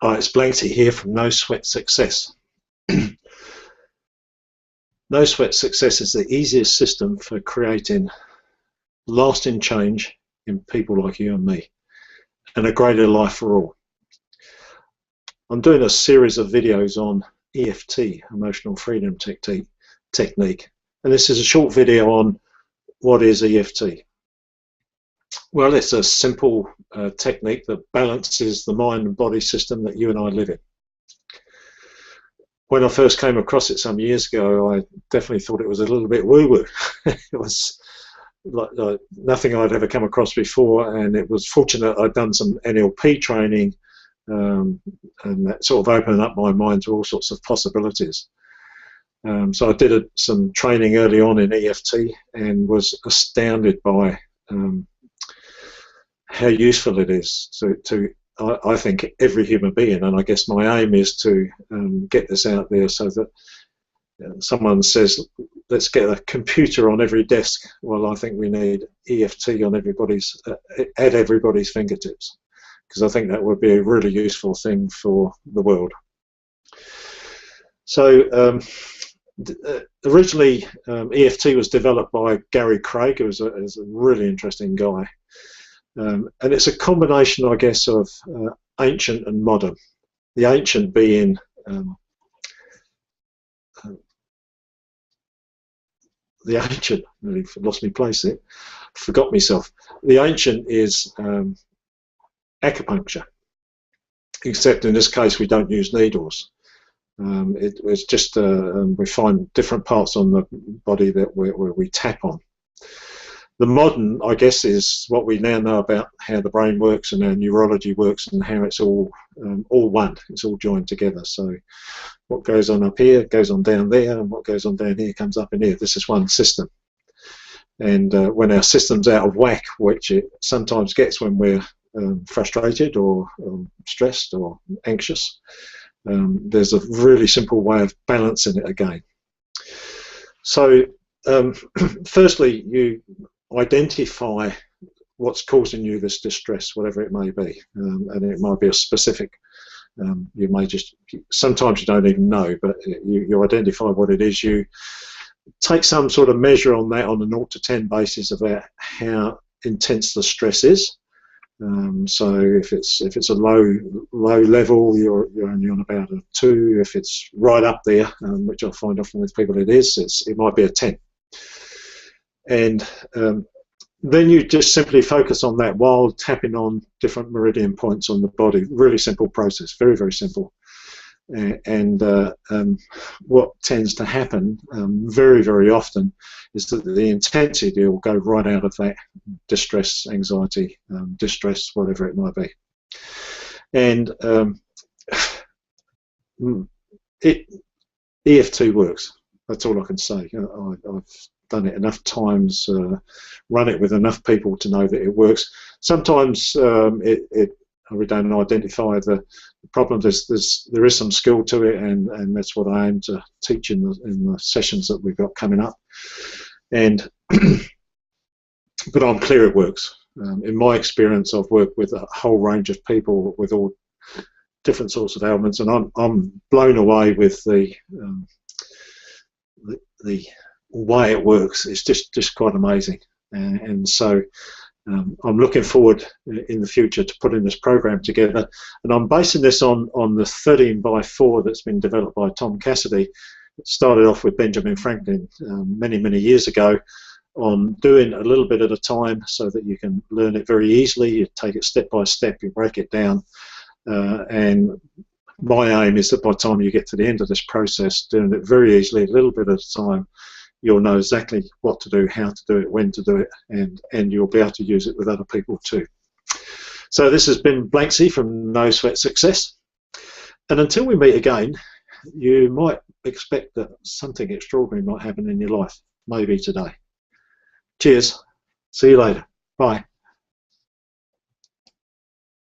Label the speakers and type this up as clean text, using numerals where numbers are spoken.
Speaker 1: Hi, it's Blanksy here from No Sweat Success. No Sweat Success is the easiest system for creating lasting change in people like you and me, and a greater life for all. I'm doing a series of videos on EFT, Emotional Freedom Technique, and this is a short video on what is EFT. Well, it's a simple technique that balances the mind and body system that you and I live in. When I first came across it some years ago, I definitely thought it was a little bit woo-woo. It was like nothing I'd ever come across before, and it was fortunate I'd done some NLP training, and that sort of opened up my mind to all sorts of possibilities. So I did some training early on in EFT and was astounded by how useful it is to I think every human being, and I guess my aim is to get this out there so that someone says, let's get a computer on every desk. Well, I think we need EFT on at everybody's fingertips, because I think that would be a really useful thing for the world. So originally EFT was developed by Gary Craig, who is a really interesting guy. And it's a combination, I guess, of ancient and modern. The ancient being the ancient. Really lost my place there. Forgot myself. The ancient is acupuncture, except in this case we don't use needles. It's just we find different parts on the body that we tap on. The modern, I guess, is what we now know about how the brain works and how neurology works and how it's all one. It's all joined together. So what goes on up here goes on down there, and what goes on down here comes up in here. This is one system. And when our system's out of whack, which it sometimes gets when we're frustrated or stressed or anxious, there's a really simple way of balancing it again. So firstly, you identify what's causing you this distress, whatever it may be, and it might be a specific, you may just, sometimes you don't even know, but you identify what it is. You take some sort of measure on that on a 0 to 10 basis about how intense the stress is. So if it's a low level, you're only on about a 2. If it's right up there, which I find often with people it might be a 10. And then you just simply focus on that while tapping on different meridian points on the body. Really simple process, very, very simple. And what tends to happen very, very often is that the intensity will go right out of that distress, anxiety, distress, whatever it might be. And EFT works. That's all I can say. I've done it enough times, run it with enough people to know that it works. Sometimes we don't identify the problem. There is some skill to it, and that's what I aim to teach in the sessions that we've got coming up. And but I'm clear it works. In my experience, I've worked with a whole range of people with all different sorts of ailments, and I'm blown away with the way it works. It's just quite amazing, and so I'm looking forward in the future to putting this program together, and I'm basing this on the 13x4 that's been developed by Tom Cassidy. It started off with Benjamin Franklin many years ago, on doing a little bit at a time so that you can learn it very easily. You take it step by step, you break it down, and my aim is that by the time you get to the end of this process, doing it very easily, a little bit at a time, you'll know exactly what to do, how to do it, when to do it, and you'll be able to use it with other people too. So this has been Blanksy from No Sweat Success, and until we meet again, you might expect that something extraordinary might happen in your life, maybe today. Cheers. See you later. Bye.